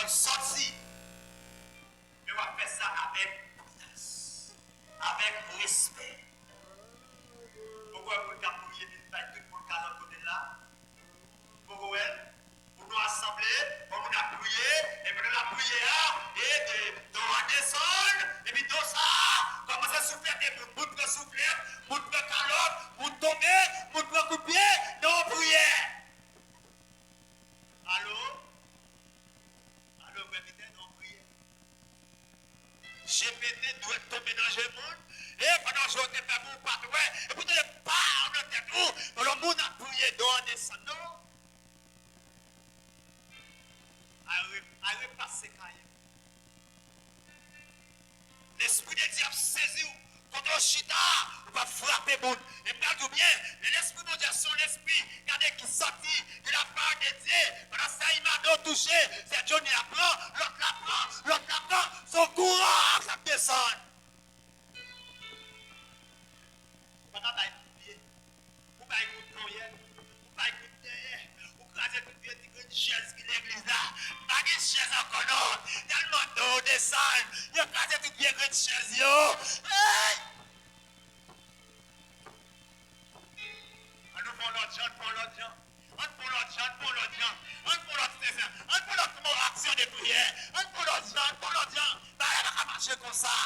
on sortit. Mais on va faire ça avec prudence, avec respect. Pourquoi vous avez prié de faire tout le monde dans côté là? Pourquoi pour nous assembler, pour nous prier, et pour nous prier, et de descendre, et puis tout ça, commencer à souffler, pour nous souffler, pour nous calotte, pour tomber, pour nous couper, non prière. Allô? Allô, capitaine, non prière. GPT doit tomber dans le monde, et pendant que je vais faire mon patrouille, et puis tu ne pas en tête tout, le monde a prié, non descendre. À repasser quand même. L'esprit de Dieu saisi quand on chita, on va frapper le monde. Et bien bien, l'esprit de Dieu, son esprit, regardez qui sortit de la part de Dieu. Pendant ça, il m'a touché. C'est Johnny l'apprend, l'autre l'apprend, son courant, ça descend. Pendant que vous ne écoutez pas, vous ne écoutez vous crasez tout le monde, une chaise qui l'église là. Pas de chaise encore non. Tellement d'eau descend. Vous crasez tout le monde, une chaise yo. Nous prenons l'autre gens, on prend l'autre gens. On prend l'autre gens, on prend l'autre gens. On prend l'autre gens, on prend l'autre action de prière. On prend l'autre gens, on prend l'autre gens. Ça va marcher comme ça.